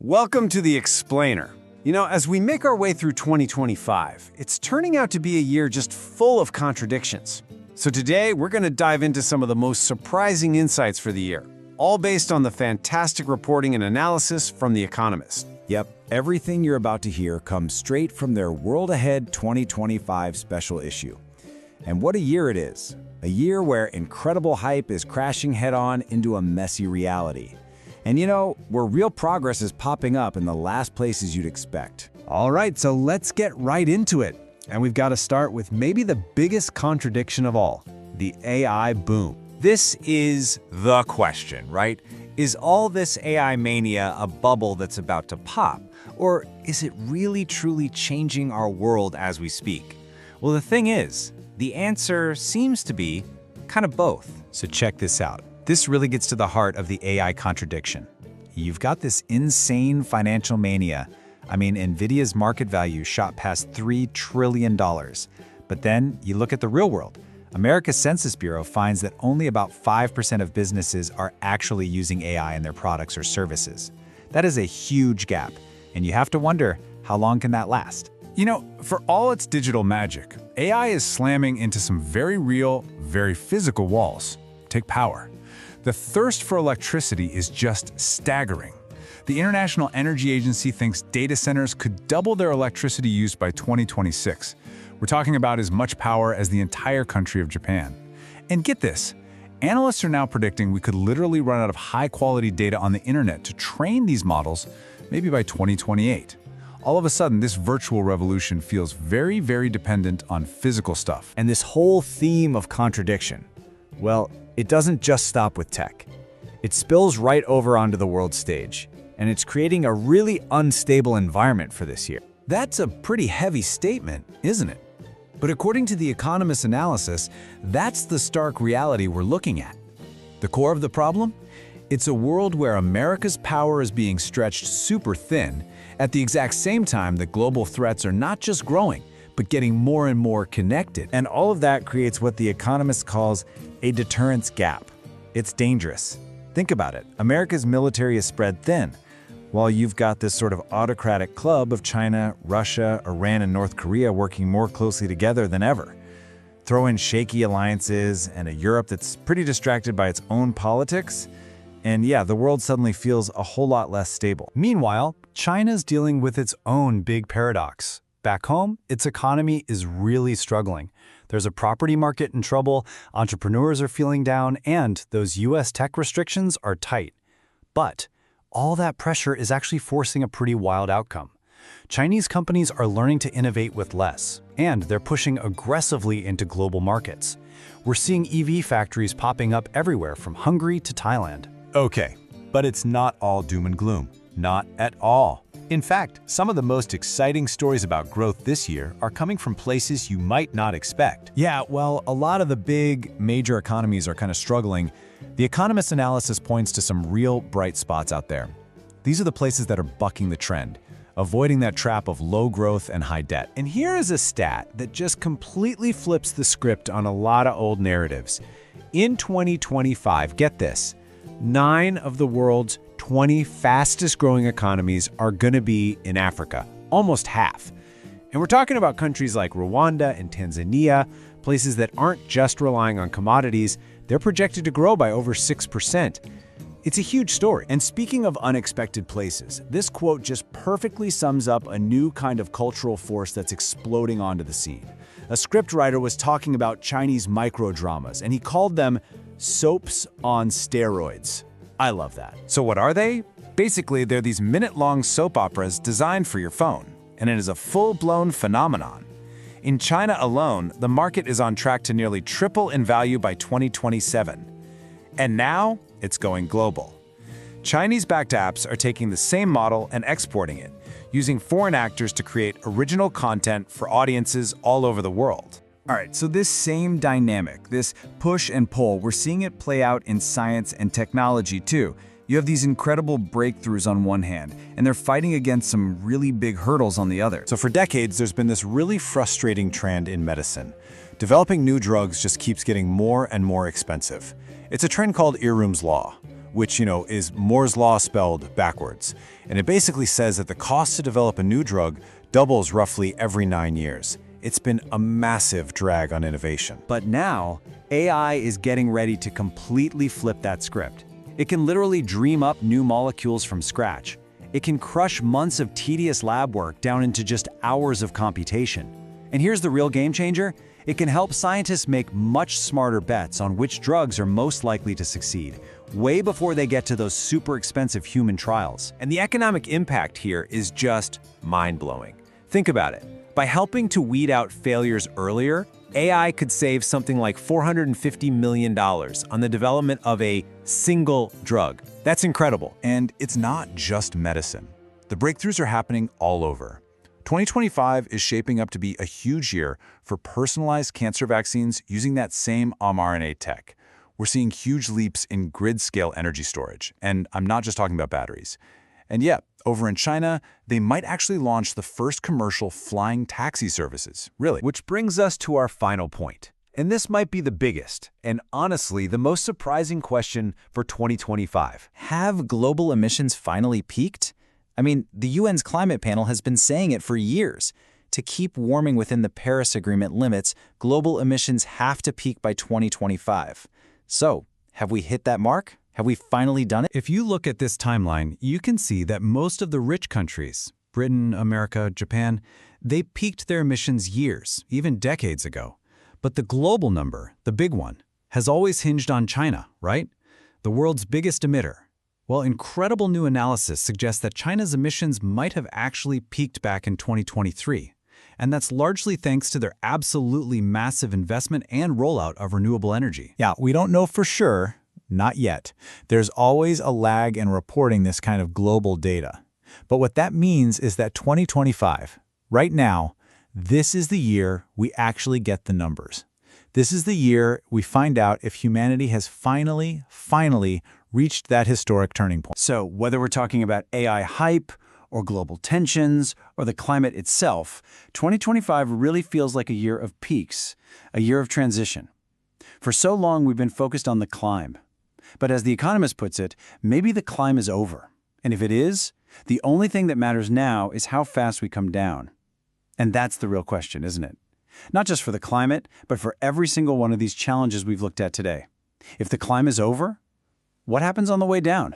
Welcome to The Explainer. You know, as we make our way through 2025, it's turning out to be a year just full of contradictions. So today, we're going to dive into some of the most surprising insights for the year, all based on the fantastic reporting and analysis from The Economist. Yep, everything you're about to hear comes straight from their World Ahead 2025 special issue. And what a year it is. A year where incredible hype is crashing head-on into a messy reality. And you know, where real progress is popping up in the last places you'd expect. All right, so let's get right into it. And we've got to start with maybe the biggest contradiction of all, the AI boom. This is the question, right? Is all this AI mania a bubble that's about to pop? Or is it really truly changing our world as we speak? Well, the thing is, the answer seems to be kind of both. So check this out. This really gets to the heart of the AI contradiction. You've got this insane financial mania. I mean, NVIDIA's market value shot past $3 trillion. But then you look at the real world. America's Census Bureau finds that only about 5% of businesses are actually using AI in their products or services. That is a huge gap, and you have to wonder, how long can that last? You know, for all its digital magic, AI is slamming into some very real, very physical walls. Take power. The thirst for electricity is just staggering. The International Energy Agency thinks data centers could double their electricity use by 2026. We're talking about as much power as the entire country of Japan. And get this, analysts are now predicting we could literally run out of high-quality data on the internet to train these models, maybe by 2028. All of a sudden, this virtual revolution feels very, very dependent on physical stuff. And this whole theme of contradiction, well, it doesn't just stop with tech. It spills right over onto the world stage, and it's creating a really unstable environment for this year. That's a pretty heavy statement, isn't it? But according to The Economist's analysis, that's the stark reality we're looking at. The core of the problem? It's a world where America's power is being stretched super thin, at the exact same time that global threats are not just growing, but getting more and more connected. And all of that creates what The Economist calls a deterrence gap. It's dangerous. Think about it. America's military is spread thin, while you've got this sort of autocratic club of China, Russia, Iran, and North Korea working more closely together than ever. Throw in shaky alliances and a Europe that's pretty distracted by its own politics, and yeah, the world suddenly feels a whole lot less stable. Meanwhile, China's dealing with its own big paradox. Back home, its economy is really struggling. There's a property market in trouble, entrepreneurs are feeling down, and those US tech restrictions are tight. But all that pressure is actually forcing a pretty wild outcome. Chinese companies are learning to innovate with less, and they're pushing aggressively into global markets. We're seeing EV factories popping up everywhere from Hungary to Thailand. Okay, but it's not all doom and gloom. Not at all. In fact, some of the most exciting stories about growth this year are coming from places you might not expect. Yeah, well, a lot of the big, major economies are kind of struggling. The Economist analysis points to some real bright spots out there. These are the places that are bucking the trend, avoiding that trap of low growth and high debt. And here is a stat that just completely flips the script on a lot of old narratives. In 2025, get this, 9 of the world's 20 fastest growing economies are going to be in Africa, almost half. And we're talking about countries like Rwanda and Tanzania, places that aren't just relying on commodities, they're projected to grow by over 6%. It's a huge story. And speaking of unexpected places, this quote just perfectly sums up a new kind of cultural force that's exploding onto the scene. A scriptwriter was talking about Chinese microdramas, and he called them soaps on steroids. I love that. So what are they? Basically, they're these minute-long soap operas designed for your phone, and it is a full-blown phenomenon. In China alone, the market is on track to nearly triple in value by 2027. And now, it's going global. Chinese-backed apps are taking the same model and exporting it, using foreign actors to create original content for audiences all over the world. All right, so this same dynamic, this push and pull, we're seeing it play out in science and technology too. You have these incredible breakthroughs on one hand, and they're fighting against some really big hurdles on the other. So for decades, there's been this really frustrating trend in medicine. Developing new drugs just keeps getting more and more expensive. It's a trend called Irum's Law. which, is Moore's Law spelled backwards. And it basically says that the cost to develop a new drug doubles roughly every 9 years. It's been a massive drag on innovation. But now, AI is getting ready to completely flip that script. It can literally dream up new molecules from scratch. It can crush months of tedious lab work down into just hours of computation. And here's the real game changer. It can help scientists make much smarter bets on which drugs are most likely to succeed, way before they get to those super expensive human trials. And the economic impact here is just mind-blowing. Think about it. By helping to weed out failures earlier, AI could save something like $450 million on the development of a single drug. That's incredible. And it's not just medicine. The breakthroughs are happening all over. 2025 is shaping up to be a huge year for personalized cancer vaccines using that same mRNA tech. We're seeing huge leaps in grid-scale energy storage, and I'm not just talking about batteries. And yeah, over in China, they might actually launch the first commercial flying taxi services, really. Which brings us to our final point. And this might be the biggest, and honestly, the most surprising question for 2025. Have global emissions finally peaked? I mean, the UN's climate panel has been saying it for years. To keep warming within the Paris Agreement limits, global emissions have to peak by 2025. So, have we hit that mark? Have we finally done it? If you look at this timeline, you can see that most of the rich countries, Britain, America, Japan, they peaked their emissions years, even decades ago. But the global number, the big one, has always hinged on China, right? The world's biggest emitter. Well, incredible new analysis suggests that China's emissions might have actually peaked back in 2023. And that's largely thanks to their absolutely massive investment and rollout of renewable energy. Yeah, we don't know for sure. Not yet. There's always a lag in reporting this kind of global data. But what that means is that 2025, right now, this is the year we actually get the numbers. This is the year we find out if humanity has finally reached that historic turning point. So whether we're talking about AI hype, or global tensions, or the climate itself, 2025 really feels like a year of peaks, a year of transition. For so long, we've been focused on the climb. But as The Economist puts it, maybe the climb is over. And if it is, the only thing that matters now is how fast we come down. And that's the real question, isn't it? Not just for the climate, but for every single one of these challenges we've looked at today. If the climb is over, what happens on the way down?